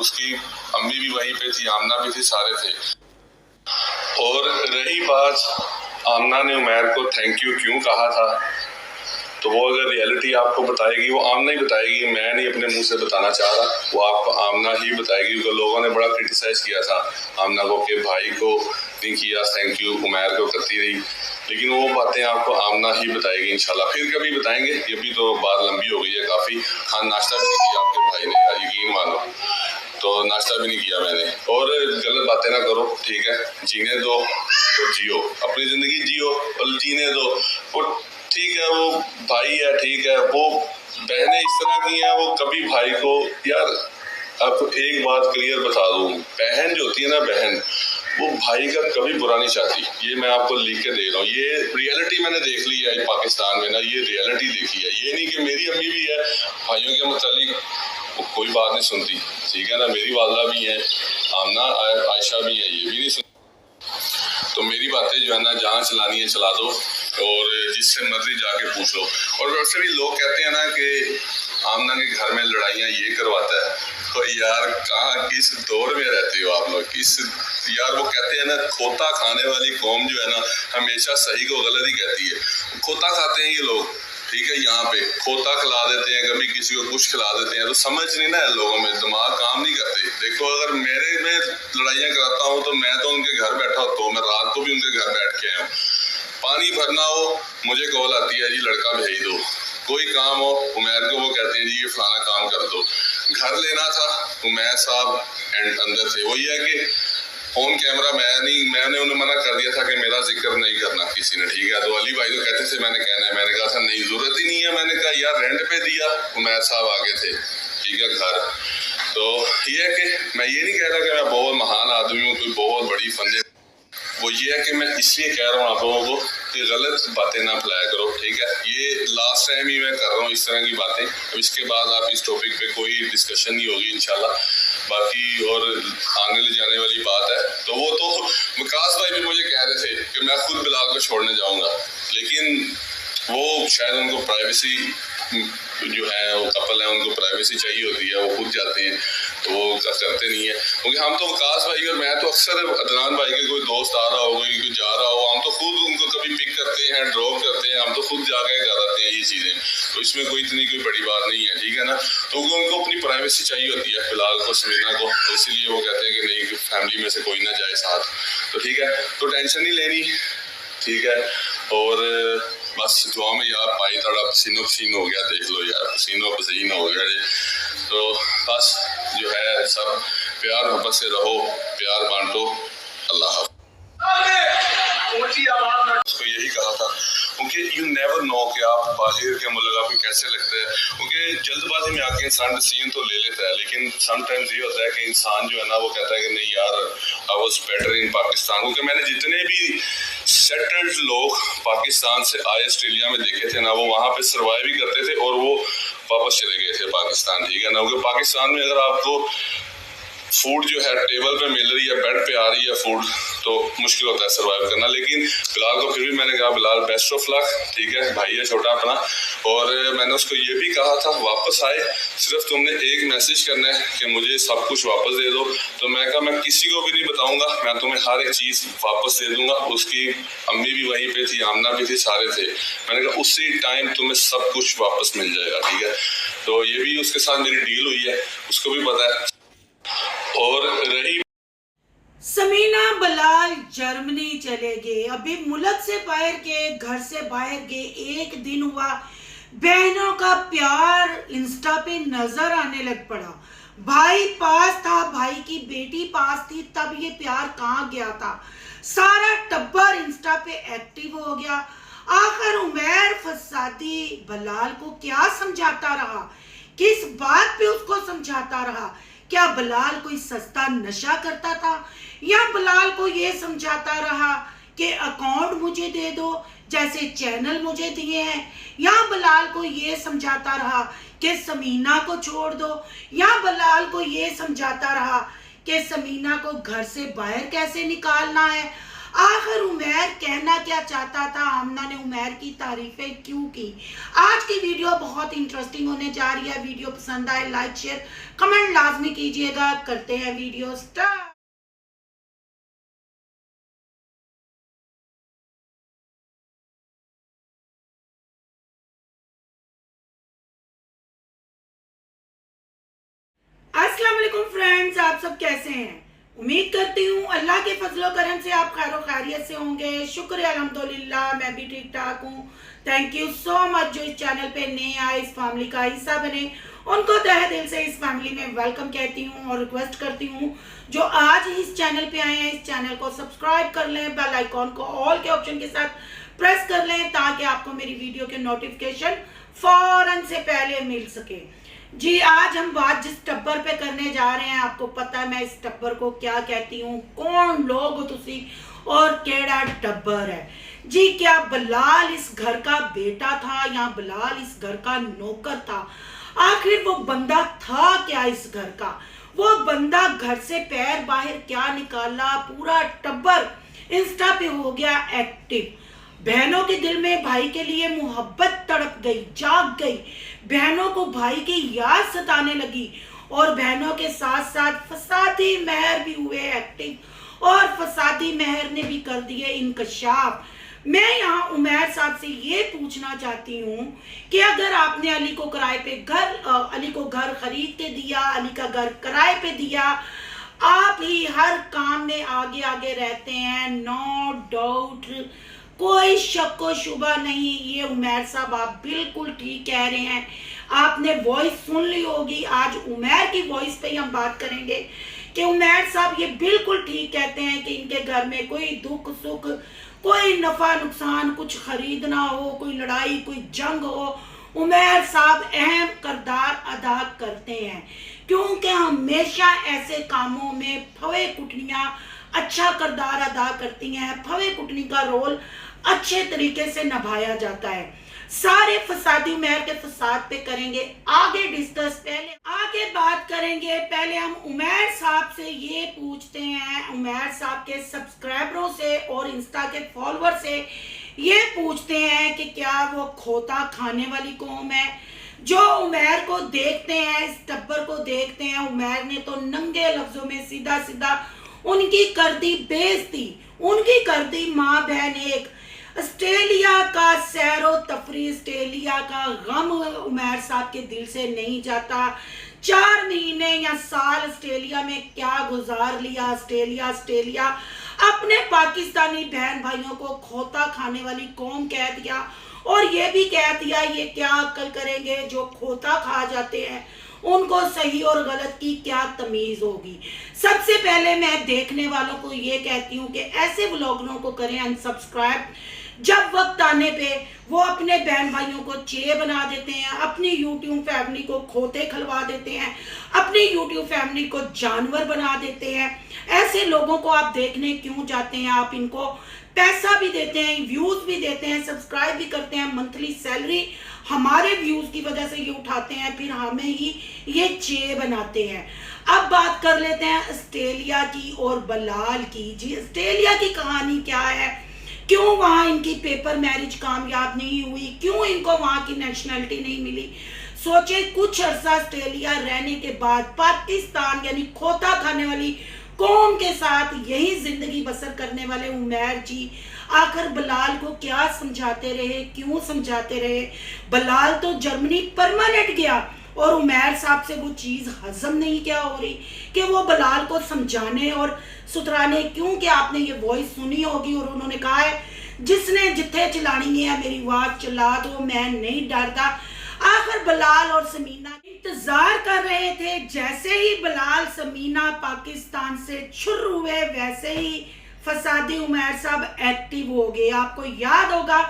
उसकी अम्मी भी वहीं पे थी, आमना भी थी, सारे थे। और रही बात आमना ने उमैर को थैंक यू क्यों कहा था, तो वो अगर रियलिटी आपको बताएगी वो आमना ही बताएगी, मैं नहीं अपने मुंह से बताना चाह रहा, वो आपको आमना ही बताएगी। क्योंकि लोगों ने बड़ा क्रिटिसाइज किया था आमना को कि भाई को नहीं किया थैंक यू, उमैर को करती रही, लेकिन वो बातें आपको आमना ही बताएगी इंशाल्लाह। फिर कभी बताएंगे, ये भी तो बात लंबी हो गई है काफ़ी। खान नाश्ता भी नहीं किया आपके भाई ने, यार यकीन मानो, तो नाश्ता भी नहीं किया मैंने। और गलत बातें ना करो, ठीक है, जीने दो तो जियो, अपनी ज़िंदगी जियो और जीने दो। और ठीक है, वो भाई है, ठीक है, वो बहनें इस तरह की हैं, वो कभी भाई को, यार आपको एक बात क्लियर बता दूँ, बहन जो होती है ना, बहन वो भाई का कभी बुरा नहीं चाहती। ये मैं आपको लिख के दे रहा हूँ, ये रियलिटी मैंने देख ली है पाकिस्तान में ना, ये रियलिटी देखी है। ये नहीं कि मेरी अम्मी भी है भाइयों के मुतालिक कोई बात नहीं सुनती, ठीक है ना, मेरी वालदा भी है, आमना आयशा भी है, ये भी नहीं सुनती। तो मेरी बातें जो है ना, जहाँ चलानी है चला दो और जिससे मर्जी जाके पूछ लो। और वैसे भी लोग कहते हैं ना कि आमना के घर में लड़ाइयाँ ये करवाता है, तो यार कहाँ किस दौर में रहते हो आप लोग, किस, यार वो कहते हैं ना, खोता खाने वाली कौम जो है ना हमेशा सही को गलत ही कहती है। खोता खाते हैं ये लोग, ठीक है, यहाँ पे खोता खिला देते हैं, कभी किसी को कुछ खिला देते हैं, तो समझ नहीं ना है लोगों में, दिमाग काम नहीं करते। देखो अगर मेरे में लड़ाइयाँ कराता हूँ तो मैं तो उनके घर बैठा होता हूँ, मैं रात को भी उनके घर बैठ के आया हूँ। पानी भरना हो मुझे कॉल आती है, जी लड़का भेज दो, कोई काम हो उमैर को वो कहते हैं जी ये फलाना काम कर दो। घर लेना था उमैर साहब एंड अंदर थे, वही है कि फोन कैमरा मैंने उन्हें मना कर दिया था कि मेरा जिक्र नहीं करना किसी ने, ठीक है। तो अली भाई तो कहते थे मैंने कहना है, मैंने कहा था नहीं जरूरत ही नहीं है, मैंने कहा यार रेंट पे दिया, उमैर साहब आगे थे, ठीक है, घर। तो ये है कि मैं ये नहीं कह रहा कि मैं बहुत महान आदमी हूँ, कोई बहुत बड़ी फंदे, वो ये है कि मैं इसलिए कह रहा हूँ आप लोगों को कि गलत बातें ना फैलाया करो, ठीक है। ये लास्ट टाइम ही मैं कर रहा हूँ इस तरह की बातें, अब इसके बाद आप इस टॉपिक पे कोई डिस्कशन नहीं होगी इंशाल्लाह। बाकी और आने ले जाने वाली बात है, तो वो तो विकास भाई भी मुझे कह रहे थे कि मैं खुद बिलाल को छोड़ने जाऊँगा, लेकिन वो शायद उनको प्राइवेसी जो है, वो कपल है, उनको प्राइवेसी चाहिए होती है, वो खुद जाते हैं, तो वो करते नहीं है। क्योंकि हम तो विकास भाई और मैं तो अक्सर अदनान भाई के कोई दोस्त आ रहा हो, कोई जा रहा हो, हम तो खुद उनको कभी पिक करते हैं, ड्रॉप करते हैं, हम तो खुद जाके कर आते हैं ये चीज़ें, तो इसमें कोई इतनी कोई बड़ी बात नहीं है, ठीक है ना। तो उनको अपनी प्राइवेसी चाहिए होती है फिलहाल को, समीना को, तो इसीलिए वो कहते हैं कि नहीं कि फैमिली में से कोई ना जाए साथ, तो ठीक है, तो टेंशन नहीं लेनी, ठीक है। और बस दुआ में यार पाई थोड़ा पसीनो पसीन हो गया, देख लो यार पसीनो पसीन हो गया जी। तो बस जो है सब प्यार मोहब्बत से रहो, प्यार बांटो, अल्लाह उसको यही कहा था, क्योंकि यू नेवर नो कि आप बाहर के मुल्क आपको कैसे लगता है, क्योंकि जल्दबाजी में आके इंसान डिसीजन तो ले लेता है, लेकिन समटाइम्स ये होता है कि इंसान जो है ना वो कहता है कि नहीं यार I was better in Pakistan. क्योंकि मैंने जितने भी सेटल्ड लोग पाकिस्तान से आए ऑस्ट्रेलिया में देखे थे ना, वो वहाँ पे सर्वाइव भी करते थे और वो वापस चले गए थे पाकिस्तान, ठीक है ना। क्योंकि पाकिस्तान में अगर आपको फूड जो है टेबल पे मिल रही है, बेड पे आ रही है फूड, तो मुश्किल होता है सर्वाइव करना। लेकिन बिलाल को फिर भी मैंने कहा बिलाल बेस्ट ऑफ लक, ठीक है, भाई है छोटा अपना। और मैंने उसको ये भी कहा था वापस आए सिर्फ तुमने एक मैसेज करना है कि मुझे सब कुछ वापस दे दो, तो मैं कहा मैं किसी को भी नहीं बताऊंगा, मैं तुम्हें हर एक चीज़ वापस दे दूंगा। उसकी अम्मी भी वहीं पे थी, आमना भी थी, सारे थे। मैंने कहा उसी टाइम तुम्हें सब कुछ वापस मिल जाएगा, ठीक है। तो ये भी उसके साथ मेरी डील हुई है, उसको भी पता है। और रही समीना बिलाल जर्मनी चले गए, अभी मुल्क से बाहर गए, घर से बाहर गए, एक दिन हुआ, बहनों का प्यार इंस्टा पे नजर आने लग पड़ा। भाई पास था, भाई की बेटी पास थी, तब ये प्यार कहाँ गया था। सारा टब्बर इंस्टा पे एक्टिव हो गया। आखिर उमैर फसादी बिलाल को क्या समझाता रहा, किस बात पे उसको समझाता रहा। क्या बिलाल कोई सस्ता नशा करता था, या बिलाल को ये समझाता रहा कि अकाउंट मुझे दे दो जैसे चैनल मुझे दिए हैं, या बिलाल को ये समझाता रहा कि समीना को छोड़ दो, या बिलाल को ये समझाता रहा कि समीना को घर से बाहर कैसे निकालना है। आखिर उमैर कहना क्या चाहता था, आमना ने उमैर की तारीफें क्यों की। आज की वीडियो बहुत इंटरेस्टिंग होने जा रही है। वीडियो पसंद आए लाइक शेयर कमेंट लाजमी कीजिएगा। करते हैं वीडियो स्टार्ट। अस्सलाम वालेकुम फ्रेंड्स, आप सब कैसे हैं। उम्मीद करती हूँ अल्लाह के फजलो करम से आप खैर खैरियत से होंगे। शुक्र है अल्हम्दुलिल्लाह, मैं भी ठीक ठाक हूँ। थैंक यू सो मच जो इस चैनल पे नए आए, इस फैमिली का हिस्सा बने, उनको तहे दिल से इस फैमिली में वेलकम कहती हूँ और रिक्वेस्ट करती हूँ जो आज ही इस चैनल पे आए हैं इस चैनल को सब्सक्राइब कर लें, बेल आइकॉन को ऑल के ऑप्शन के साथ प्रेस कर लें ताकि आपको मेरी वीडियो के नोटिफिकेशन फौरन से पहले मिल सके। जी, आज हम बात जिस टब्बर पे करने जा रहे हैं, आपको पता है मैं इस टब्बर को क्या कहती हूँ, कौन लोग तुसी और केड़ा टब्बर है। जी, क्या बलाल इस घर का बेटा था या बलाल इस घर का नौकर था। आखिर वो बंदा था क्या इस घर का। वो बंदा घर से पैर बाहर क्या निकाला, पूरा टब्बर इंस्टा पे हो गया एक्टिव। बहनों के दिल में भाई के लिए मोहब्बत तड़प गई, जाग गई। बहनों को भाई की याद सताने लगी और बहनों के साथ साथ फसादी महर भी हुए एक्टिव और फसादी महर ने भी कर दिए इंकशाफ। मैं यहाँ उमैर साहब से ये पूछना चाहती हूँ कि अगर आपने अली को किराए पे अली को घर खरीद के दिया, अली का घर किराए पे दिया, आप ही हर काम में आगे आगे रहते हैं, नो डाउट, कोई शक व शुबा नहीं। ये उमैर साहब आप बिल्कुल ठीक कह रहे हैं। आपने वॉइस सुन ली होगी, आज उमैर की वॉइस पे ही हम बात करेंगे कि उमैर साहब ये बिल्कुल ठीक कहते हैं कि इनके घर में कोई दुख सुख, कोई नफा नुकसान, कुछ खरीदना हो, कोई लड़ाई, कोई जंग हो, उमैर साहब अहम किरदार अदा करते हैं क्योंकि हमेशा ऐसे कामों में फवे कुटनियां अच्छा किरदार अदा करती हैं। फवे कुटनी का रोल अच्छे तरीके से निभाया जाता है। सारे फसादी उमैर के फसाद पे करेंगे आगे डिस्कस। पहले आगे बात करेंगे, पहले हम उमैर साहब से ये पूछते हैं, उमैर साहब के सब्सक्राइबरों से और इंस्टा के फॉलोअर से ये पूछते हैं कि क्या वो खोता खाने वाली कौम है जो उमैर को देखते हैं, इस टब्बर को देखते हैं। उमैर ने तो नंगे लफ्जों में सीधा सीधा उनकी कर दी बेइज्जती, उनकी कर दी माँ बहन एक। ऑस्ट्रेलिया का सैरो तफरी, ऑस्ट्रेलिया का गम उमैर साहब के दिल से नहीं जाता। 4 महीने या साल ऑस्ट्रेलिया में क्या गुजार लिया। ऑस्ट्रेलिया अपने पाकिस्तानी बहन भाइयों को खोता खाने वाली कौम कह दिया और ये भी कह दिया ये क्या अक्ल करेंगे जो खोता खा जाते हैं, उनको सही और गलत की क्या तमीज होगी। सबसे पहले मैं देखने वालों को ये कहती हूँ कि ऐसे व्लॉगरों को करें अनसब्सक्राइब। जब वक्त आने पे वो अपने बहन भाइयों को चे बना देते हैं, अपनी यूट्यूब फैमिली को खोते खलवा देते हैं, अपनी यूट्यूब फैमिली को जानवर बना देते हैं। ऐसे लोगों को आप देखने क्यों जाते हैं। आप इनको पैसा भी देते हैं, व्यूज भी देते हैं, सब्सक्राइब भी करते हैं, मंथली सैलरी हमारे व्यूज की वजह से ये उठाते हैं, फिर हमें ही ये चे बनाते हैं। अब बात कर लेते हैं ऑस्ट्रेलिया की और बलाल की। जी, ऑस्ट्रेलिया की कहानी क्या है, क्यों वहां इनकी पेपर मैरिज कामयाब नहीं हुई, क्यों इनको वहां की नेशनैलिटी नहीं मिली। सोचे कुछ अरसा ऑस्ट्रेलिया रहने के बाद पाकिस्तान यानी खोता खाने वाली कौम के साथ यही जिंदगी बसर करने वाले उमैर जी आखिर बलाल को क्या समझाते रहे, क्यों समझाते रहे। बलाल तो जर्मनी परमानेंट गया और उमैर साहब से वो चीज हजम नहीं क्या हो रही कि वो बलाल को समझाने और सुधराने। क्योंकि आपने ये वॉइस सुनी होगी और उन्होंने कहा है जिसने जिथे चलानी है मेरी आवाज चला दो, मैं नहीं डरता। आखिर बलाल और समीना इंतजार कर रहे थे, जैसे ही बलाल समीना पाकिस्तान से छुर हुए वैसे ही फसादी उमैर साहब एक्टिव हो गए। आपको याद होगा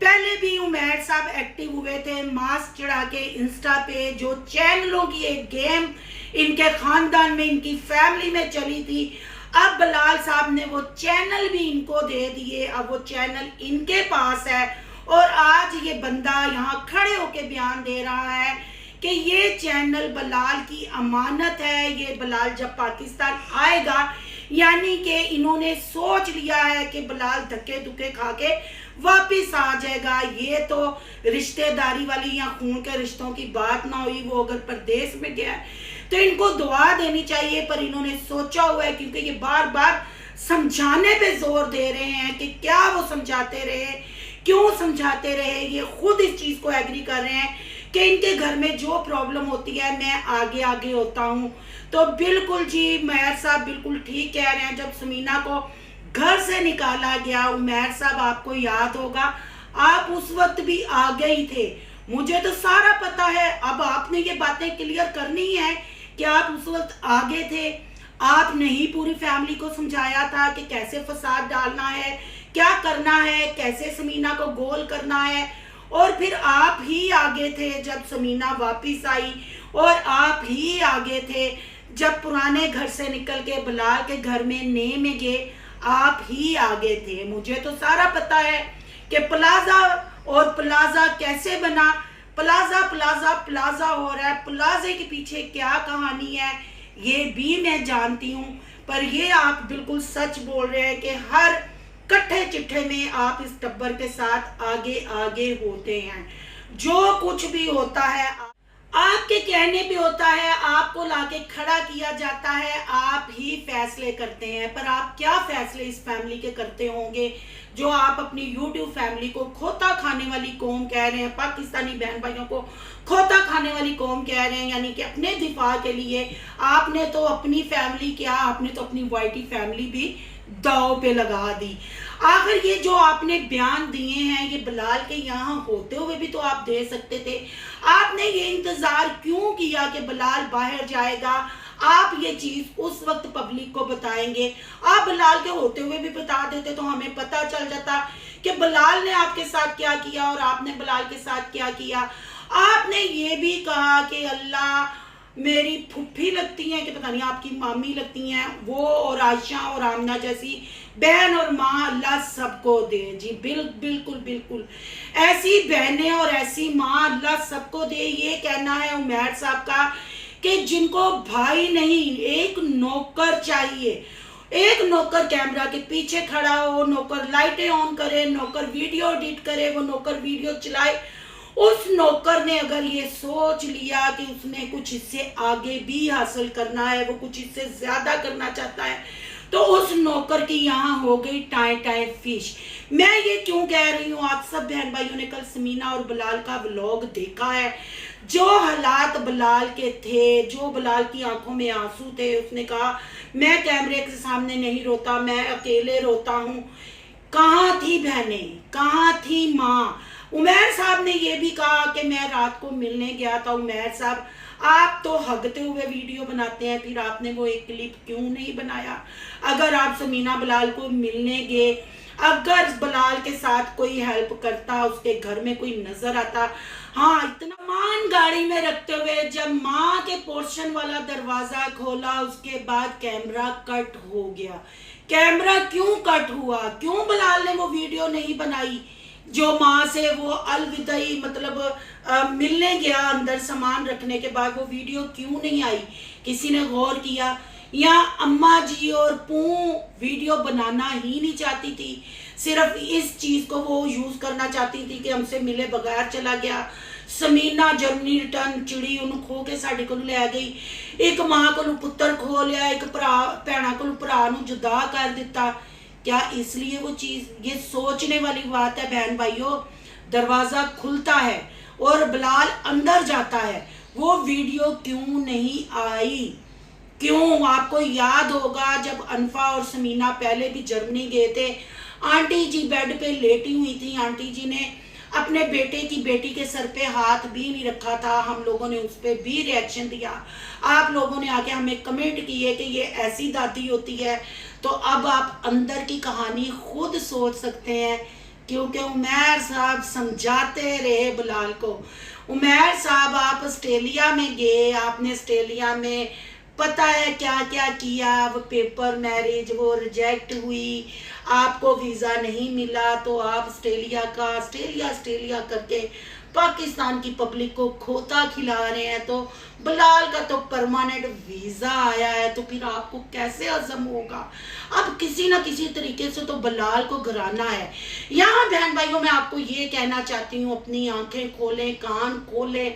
पहले भी उमैर साहब एक्टिव हुए थे मास्क चढ़ा के इंस्टा पे, जो चैनलों की एक गेम इनके खानदान में, इनकी फैमिली में चली थी। अब बलाल साहब ने वो चैनल भी इनको दे दिए, अब वो चैनल इनके पास है और आज ये बंदा यहाँ खड़े होके बयान दे रहा है कि ये चैनल बलाल की अमानत है। ये बलाल जब पाकिस्तान आएगा यानी कि इन्होंने सोच लिया है कि बिलाल धक्के धुक्के खा के वापिस आ जाएगा। ये तो रिश्तेदारी वाली या खून के रिश्तों की बात ना हुई, वो अगर परदेश में गया है तो इनको दुआ देनी चाहिए, पर इन्होंने सोचा हुआ है, क्योंकि ये बार बार समझाने पे जोर दे रहे हैं कि क्या वो समझाते रहे, क्यों समझाते रहे। ये खुद इस चीज को एग्री कर रहे हैं कि इनके घर में जो प्रॉब्लम होती है मैं आगे आगे होता हूँ। तो बिल्कुल जी उमैर साहब बिल्कुल ठीक कह रहे हैं। जब समीना को घर से निकाला गया, उमैर साहब आपको याद होगा आप उस वक्त भी आगे ही थे। मुझे तो सारा पता है, अब आपने ये बातें क्लियर करनी है कि आप उस वक्त आगे थे। आपने ही पूरी फैमिली को समझाया था कि कैसे फसाद डालना है, क्या करना है, कैसे समीना को गोल करना है, और फिर आप ही आगे थे जब समीना वापिस आई, और आप ही आगे थे जब पुराने घर से निकल के बिलाल के घर में नए में गए, आप ही आगे थे। मुझे तो सारा पता है कि प्लाजा और प्लाजा कैसे बना, प्लाजा प्लाजा प्लाजा हो रहा है, प्लाजे के पीछे क्या कहानी है ये भी मैं जानती हूँ। पर ये आप बिल्कुल सच बोल रहे हैं कि हर कट्ठे चिट्ठे में आप इस टब्बर के साथ आगे आगे होते हैं। जो कुछ भी होता है आपके कहने पे होता है, आपको लाके खड़ा किया जाता है, आप ही फैसले करते हैं। पर आप क्या फैसले इस फैमिली के करते होंगे जो आप अपनी YouTube फैमिली को खोता खाने वाली कौम कह रहे हैं, पाकिस्तानी बहन भाइयों को खोता खाने वाली कौम कह रहे हैं, यानी कि अपने दिफा के लिए आपने तो अपनी फैमिली क्या, आपने तो अपनी वाइटी फैमिली भी दाव पे लगा दी। आखिर ये जो आपने बयान दिए हैं ये बिलाल के यहाँ होते हुए भी तो आप दे सकते थे। आपने ये इंतजार क्यों किया कि बिलाल बाहर जाएगा, आप ये चीज उस वक्त पब्लिक को बताएंगे। आप बिलाल के होते हुए भी बता देते तो हमें पता चल जाता कि बिलाल ने आपके साथ क्या किया और आपने बिलाल के साथ क्या किया। आपने ये भी कहा कि अल्लाह मेरी फुफ्फी लगती हैं कि पता नहीं आपकी मामी लगती हैं वो, और आयशा और आमना जैसी बहन और माँ अल्लाह सबको दे। जी बिल्कुल बिल्कुल ऐसी बहनें और ऐसी माँ अल्लाह सबको दे। ये कहना है उमैर साहब का कि जिनको भाई नहीं एक नौकर चाहिए, एक नौकर कैमरा के पीछे खड़ा हो, नौकर लाइटें ऑन करे, नौकर वीडियो एडिट करे, वो नौकर वीडियो चलाए। उस नौकर ने अगर ये सोच लिया कि उसने कुछ इससे आगे भी हासिल करना है, वो कुछ इससे ज्यादा करना चाहता है, तो उस नौकर की यहाँ हो गई टाई टाई फिश। मैं ये क्यों कह रही हूँ, आप सब बहन भाइयों ने कल समीना और बिलाल का व्लॉग देखा है। जो हालात बिलाल के थे, जो बिलाल की आंखों में आंसू थे, उसने कहा मैं कैमरे के सामने नहीं रोता, मैं अकेले रोता हूँ। कहाँ थी बहनें, कहाँ थी माँ। उमैर साहब ने यह भी कहा कि मैं रात को मिलने गया था। उमैर साहब आप तो हगते हुए वीडियो बनाते हैं, फिर आपने वो एक क्लिप क्यों नहीं बनाया। अगर आप समीना बिलाल को मिलने गए, अगर बिलाल के साथ कोई हेल्प करता, उसके घर में कोई नजर आता, हाँ इतना मान गाड़ी में रखते हुए जब माँ के पोर्शन वाला दरवाजा खोला उसके बाद कैमरा कट हो गया। कैमरा क्यों कट हुआ, क्यों बिलाल ने वो वीडियो नहीं बनाई जो माँ से वो अलविदाई मतलब मिलने गया अंदर सामान रखने के बाद, वो वीडियो क्यों नहीं आई। किसी ने गौर किया? या अम्मा जी और पू वीडियो बनाना ही नहीं चाहती थी, सिर्फ इस चीज को वो यूज करना चाहती थी कि हमसे मिले बगैर चला गया। समीना जर्मनी रिटर्न चिड़ी उन्होंने खो के साढ़े को ले गई। एक माँ को पुत्र खो लिया, एक भैणा को भरा नूं जुदा कर दिता। क्या इसलिए वो चीज, ये सोचने वाली बात है बहन भाइयों। दरवाजा खुलता है और बिलाल अंदर जाता है, वो वीडियो क्यों नहीं आई? क्यों? आपको याद होगा जब अनफा और समीना पहले भी जर्मनी गए थे, आंटी जी बेड पे लेटी हुई थी, आंटी जी ने अपने बेटी के सर पे हाथ भी नहीं रखा था। हम लोगों ने उस पर भी रिएक्शन दिया, आप लोगों ने आके हमें कमेंट किए कि ये ऐसी दादी होती है। तो अब आप अंदर की कहानी खुद सोच सकते हैं, क्योंकि उमैर साहब समझाते रहे बिलाल को। उमैर साहब आप ऑस्ट्रेलिया में गए, आपने ऑस्ट्रेलिया में पता है क्या क्या किया, वो पेपर मैरिज वो रिजेक्ट हुई, आपको वीज़ा नहीं मिला, तो आप ऑस्ट्रेलिया करके पाकिस्तान की पब्लिक को खोता खिला रहे हैं। तो बिलाल का तो परमानेंट वीजा आया है, तो फिर आपको कैसे हजम होगा। अब किसी ना किसी तरीके से तो बिलाल को गिराना है। यहाँ बहन भाइयों मैं आपको ये कहना चाहती हूँ, अपनी आंखें खोलें, कान खोलें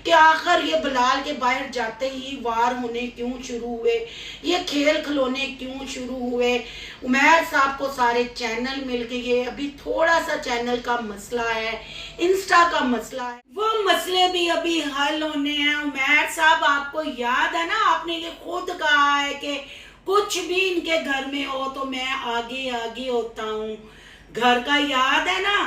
कि आखिर ये बिलाल के बाहर जाते ही वार होने क्यों शुरू हुए, ये खेल खिलौने क्यों शुरू हुए। उमैर साहब को सारे चैनल मिल गए, अभी थोड़ा सा चैनल का मसला है, इंस्टा का मसला है, वो मसले भी अभी हल होने हैं। उमैर साहब आपको याद है ना, आपने ये खुद कहा है कि कुछ भी इनके घर में हो तो मैं आगे आगे होता हूँ। घर का याद है ना,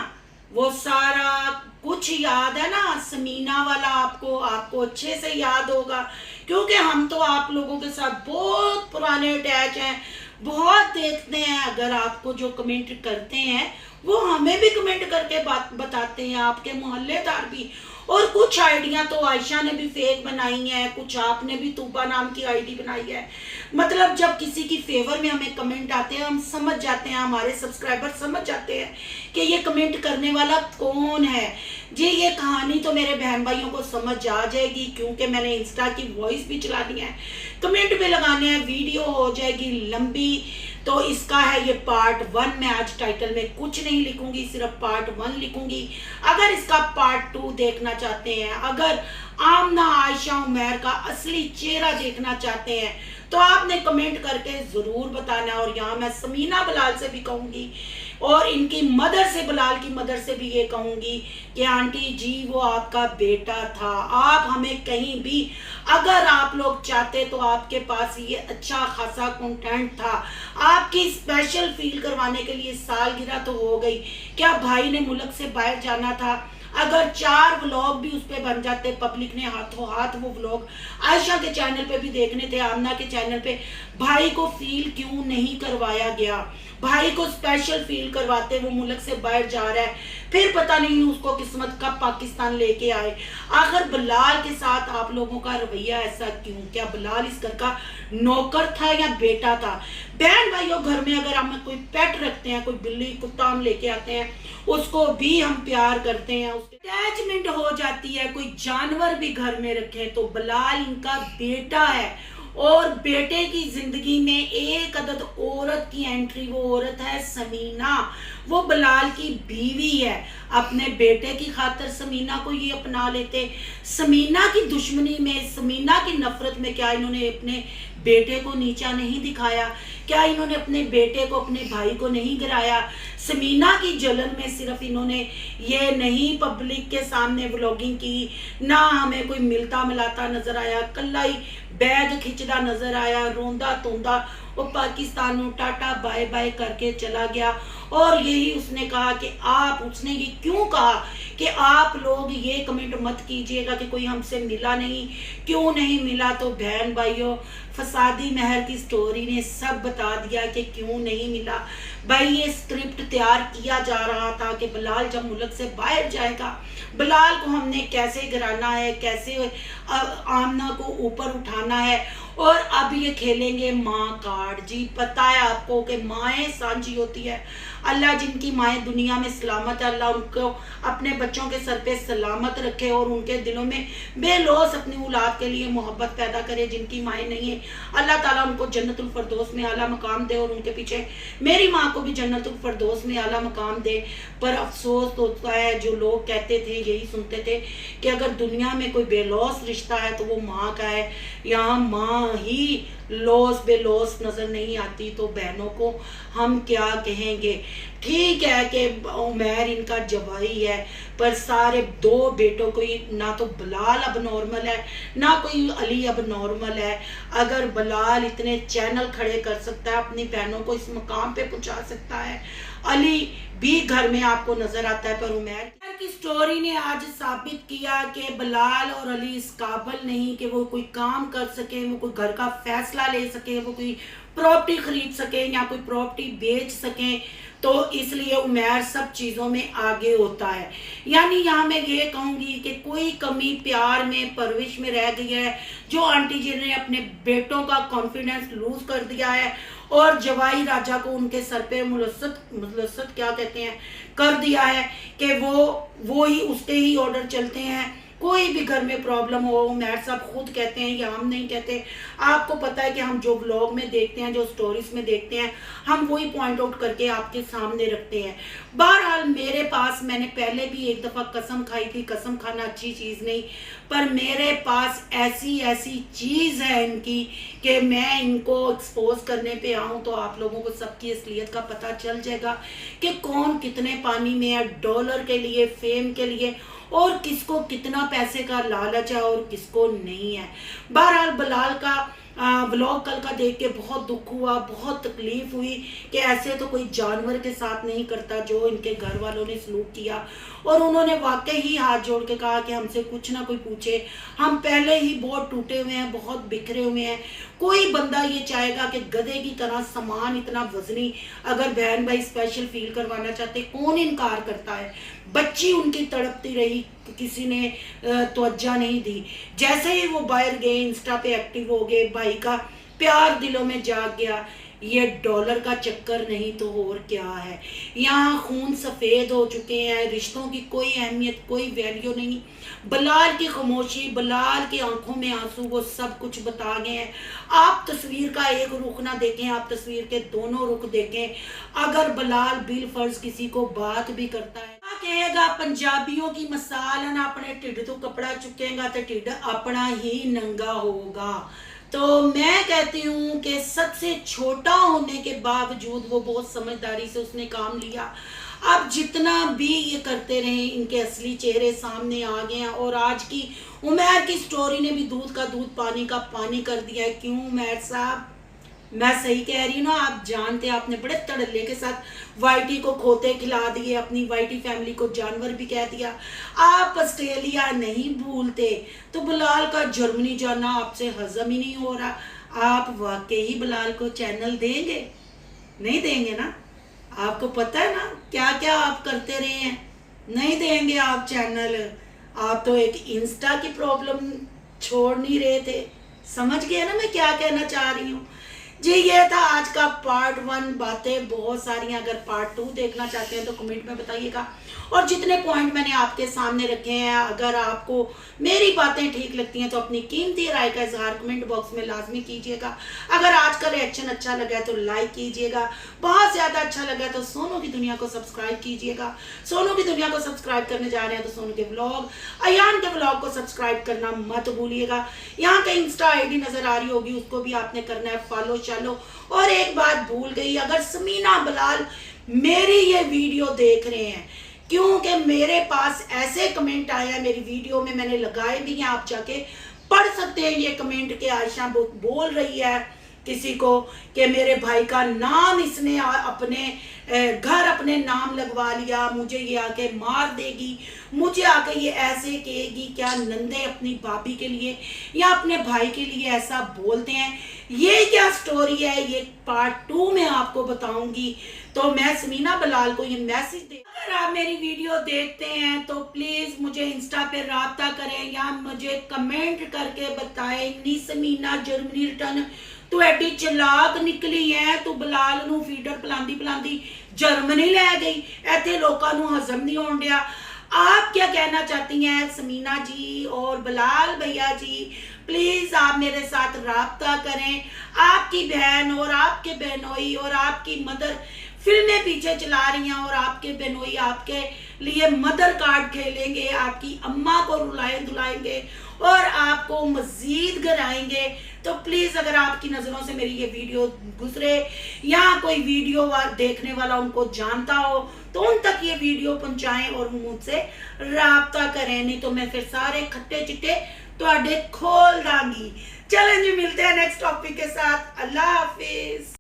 वो सारा कुछ याद है ना, समीना वाला आपको अच्छे से याद होगा, क्योंकि हम तो आप लोगों के साथ बहुत पुराने अटैच हैं, बहुत देखते हैं। अगर आपको जो कमेंट करते हैं वो हमें भी कमेंट करके बात बताते हैं, आपके मोहल्लेदार भी। और कुछ आइडिया तो आयशा ने भी फेक बनाई है, कुछ आपने भी तूबा नाम की आईडी बनाई है। मतलब जब किसी की फेवर में हमें कमेंट आते हैं, हम समझ जाते हैं, हमारे सब्सक्राइबर समझ जाते हैं कि ये कमेंट करने वाला कौन है जी। ये कहानी तो मेरे बहन भाइयों को समझ आ जाएगी, क्योंकि मैंने इंस्टा की वॉइस भी चलानी है, कमेंट भी लगाने हैं, वीडियो हो जाएगी लंबी। तो इसका है ये पार्ट 1। मैं आज टाइटल में कुछ नहीं लिखूंगी, सिर्फ पार्ट 1 लिखूंगी। अगर इसका पार्ट 2 देखना चाहते हैं, अगर आमना आयशा उमैर का असली चेहरा देखना चाहते हैं, तो आपने कमेंट करके जरूर बताना। और यहाँ मैं समीना बिलाल से भी कहूंगी और इनकी मदर से, बिलाल की मदर से भी ये कहूंगी कि आंटी जी वो आपका बेटा था। आप हमें कहीं भी अगर आप लोग चाहते तो आपके पास ये अच्छा खासा कंटेंट था, आपकी स्पेशल फील करवाने के लिए सालगिरह तो हो गई, क्या भाई ने मुल्क से बाहर जाना था, अगर 4 व्लॉग भी उस पर बन जाते, पब्लिक ने हाथों हाथ वो व्लॉग आयशा के चैनल पे भी देखने थे, आमना के चैनल पे, भाई को फील क्यों नहीं करवाया गया। भाई को स्पेशल फील करवाते, वो मुल्क से बाहर जा रहा है, फिर पता नहीं उसको किस्मत कब पाकिस्तान लेके आए। आखिर बिलाल के साथ आप लोगों का रवैया ऐसा क्यों? क्या बिलाल इस घर का नौकर था या बेटा था? बहन भाइयों, घर में अगर हम कोई पेट रखते हैं, कोई बिल्ली कुत्ता हम लेके आते हैं, उसको भी हम प्यार करते हैं, उसकी अटैचमेंट हो जाती है। कोई जानवर भी घर में रखे तो बिलाल इनका बेटा है, और बेटे की जिंदगी में एक अदद औरत की एंट्री, वो औरत है समीना, वो बिलाल की बीवी है। अपने बेटे की खातिर समीना को ये अपना लेते। समीना की दुश्मनी में, समीना की नफरत में क्या इन्होंने अपने बेटे को नीचा नहीं दिखाया? क्या इन्होंने अपने बेटे को, अपने भाई को नहीं गिराया? समीना की जलन में सिर्फ इन्होंने ये नहीं पब्लिक के सामने व्लॉगिंग की, ना हमें कोई मिलता मिलाता नजर आया, कल्ला ही बैग खिंचदा नजर आया, रोंदा तोंदा वो पाकिस्तान में टाटा बाय बाय करके चला गया। और यही उसने कहा कि उसने ये क्यों कहा कि आप लोग ये कमेंट मत कीजिएगा कि कोई हमसे मिला नहीं, क्यों नहीं मिला। तो बहन भाइयों, फसादी महर की स्टोरी ने सब बता दिया कि क्यों नहीं मिला। भाई ये स्क्रिप्ट तैयार किया जा रहा था कि बिलाल जब मुल्क से बाहर जाएगा, बिलाल को हमने कैसे गिराना है, कैसे आमना को ऊपर उठाना है। और अब ये खेलेंगे माँ कार्ड। जी पता है आपको कि माएँ सांझी होती है। अल्लाह जिनकी माएँ दुनिया में सलामत है, अल्लाह उनको अपने बच्चों के सर पे सलामत रखे और उनके दिलों में बेलौस अपनी औलाद के लिए मोहब्बत पैदा करे। जिनकी माएँ नहीं है, अल्लाह ताला उनको जन्नतुल फरदौस में आला मकाम दे, और उनके पीछे मेरी माँ को भी जन्नतुल फरदौस में आला मकाम दे। पर अफसोस होता है, जो लोग कहते थे, यही सुनते थे कि अगर दुनिया में कोई बेलौस रिश्ता है तो वो माँ का है। यहाँ माँ ही लॉस बेलौस नजर नहीं आती, तो बहनों को हम क्या कहेंगे। ठीक है कि उमैर इनका जवाई है, पर सारे 2 बेटों को ही, ना तो बिलाल अब नॉर्मल है, ना कोई अली अब नॉर्मल है। अगर बिलाल इतने चैनल खड़े कर सकता है, अपनी बहनों को इस मुकाम पे पहुंचा सकता है, अली भी घर में आपको नजर आता है, पर उमैर की स्टोरी ने आज साबित किया कि बिलाल और अली इस काबिल नहीं कि वो कोई काम कर सके, वो कोई घर का फैसला ले सके, वो कोई प्रॉपर्टी खरीद सके या कोई प्रॉपर्टी बेच सके। तो इसलिए उमैर सब चीज़ों में आगे होता है। यानी यहाँ मैं ये कहूँगी कि कोई कमी प्यार में, परवरिश में रह गई है, जो आंटी जी ने अपने बेटों का कॉन्फिडेंस लूज कर दिया है और जवाई राजा को उनके सर पे मुलस्सत क्या कहते हैं कर दिया है कि वो ही उसके ही ऑर्डर चलते हैं, कोई भी घर में प्रॉब्लम हो, उमैर साहब खुद कहते हैं या हम नहीं कहते, आपको पता है कि हम जो व्लॉग में देखते हैं, जो स्टोरीज में देखते हैं, हम वही पॉइंट आउट करके आपके सामने रखते हैं। बहरहाल मेरे पास, मैंने पहले भी एक दफ़ा कसम खाई थी, कसम खाना अच्छी चीज़ नहीं, पर मेरे पास ऐसी ऐसी चीज़ है इनकी कि मैं इनको एक्सपोज करने पे आऊँ तो आप लोगों को सबकी असलियत का पता चल जाएगा कि कौन कितने पानी में है, डॉलर के लिए, फेम के लिए, और किसको कितना पैसे का लालच है और किसको नहीं है। बहरहाल बिलाल का व्लॉग कल का देख के बहुत दुख हुआ, बहुत तकलीफ हुई कि ऐसे तो कोई जानवर के साथ नहीं करता जो इनके घर वालों ने सलूक किया। और उन्होंने वाकई ही हाथ जोड़ के कहा कि हमसे कुछ ना कोई पूछे, हम पहले ही बहुत टूटे हुए हैं, बहुत बिखरे हुए हैं। कोई बंदा ये चाहेगा कि गधे की तरह सामान इतना वजनी अगर बहन भाई स्पेशल फील करवाना चाहते, कौन इनकार करता है। बच्ची उनकी तड़पती रही, किसी ने तवज्जो नहीं दी। जैसे ही वो बाहर गए, इंस्टा पे एक्टिव हो गए, भाई का प्यार दिलों में जाग गया। ये डॉलर का चक्कर नहीं तो और क्या है। यहाँ खून सफ़ेद हो चुके हैं, रिश्तों की कोई अहमियत, कोई वैल्यू नहीं। बिलाल की खामोशी, बिलाल की आंखों में आंसू, वो सब कुछ बता गए हैं। आप तस्वीर का एक रुख ना देखें, आप तस्वीर के दोनों रुख देखें। अगर बिलाल बिल फर्ज किसी को बात भी करता है, कहेगा पंजाबियों की मसाल ना, अपने ढिड तो कपड़ा चुकेगा तो ढिड अपना ही नंगा होगा। तो मैं कहती हूँ कि सबसे छोटा होने के बावजूद वो बहुत समझदारी से उसने काम लिया। अब जितना भी ये करते रहे, इनके असली चेहरे सामने आ गए हैं। और आज की उमैर की स्टोरी ने भी दूध का दूध, पानी का पानी कर दिया है। क्यों उमैर साहब, मैं सही कह रही हूँ ना? आप जानते, आपने बड़े तड़ल्ले के साथ वाइटी को खोते खिला दिए, अपनी वाइटी फैमिली को जानवर भी कह दिया। आप ऑस्ट्रेलिया नहीं भूलते तो बिलाल का जर्मनी जाना आपसे हजम ही नहीं हो रहा। आप वाकई बिलाल को चैनल देंगे? नहीं देंगे ना? आपको पता है ना क्या क्या आप करते रहे हैं। नहीं देंगे आप चैनल। आप तो एक इंस्टा की प्रॉब्लम छोड़ नहीं रहे थे। समझ गए ना मैं क्या कहना चाह रही हूँ? जी ये था आज का पार्ट 1। बातें बहुत सारी हैं, अगर पार्ट 2 देखना चाहते हैं तो कमेंट में बताइएगा। और जितने पॉइंट मैंने आपके सामने रखे हैं, अगर आपको मेरी बातें ठीक लगती हैं तो अपनी कीमती राय का इजहार कमेंट बॉक्स में लाजमी कीजिएगा। अगर आज का रिएक्शन अच्छा लगा है तो लाइक कीजिएगा, बहुत ज़्यादा अच्छा लगा है तो सोनू की दुनिया को सब्सक्राइब कीजिएगा। सोनू की दुनिया को सब्सक्राइब करने जा रहे हैं तो सोनू के व्लॉग, अयान के व्लॉग को सब्सक्राइब करना मत भूलिएगा। यहाँ का इंस्टा आईडी नजर आ रही होगी, उसको भी आपने करना है फॉलो। चलो, और एक बात भूल गई, अगर समीना बिलाल मेरी ये वीडियो देख रहे हैं, क्योंकि मेरे पास ऐसे कमेंट आए हैं मेरी वीडियो में, मैंने लगाए भी हैं, आप जाके पढ़ सकते हैं ये कमेंट के। आयशा बोल रही है किसी को कि मेरे भाई का नाम इसने अपने घर अपने नाम लगवा लिया, मुझे ये आके मार देगी, मुझे आके ये ऐसे कहेगी। क्या नंदे अपनी भाभी के लिए या अपने भाई के लिए ऐसा बोलते हैं? ये क्या स्टोरी है, ये पार्ट 2 में आपको बताऊंगी। तो मैं समीना बिलाल को ये मैसेज दे, अगर आप मेरी वीडियो देखते हैं तो प्लीज मुझे इंस्टा पे राब्ता करें या मुझे कमेंट करके बताएं, नी समीना जर्मनी रिटर्न तू एडी चलाक निकली है, तू बिलाल नू फीडर पिलांदी पिलांदी जर्मनी ले गई, इत्थे लोकां नू हजम नहीं होण दिया। आप क्या कहना चाहती हैं समीना जी और बिलाल भैया जी? प्लीज आप मेरे साथ राब्ता करें। आपकी बहन और आपके बहनोई और आपकी मदर फिल्में पीछे चला रही हैं और आपके बहनोई आपके लिए मदर कार्ड खेलेंगे, आपकी अम्मा को रुलाएंगे और आपको मजीद कराएंगे। तो प्लीज अगर आपकी नजरों से मेरी ये वीडियो गुजरे या कोई वीडियो देखने वाला उनको जानता हो तो उन तक ये वीडियो पहुंचाएं और मुझसे राब्ता करें, नहीं तो मैं फिर सारे खट्टे चिट्टे तो खोल दांगी। चलें जी, मिलते हैं नेक्स्ट टॉपिक के साथ। अल्लाह हाफिज।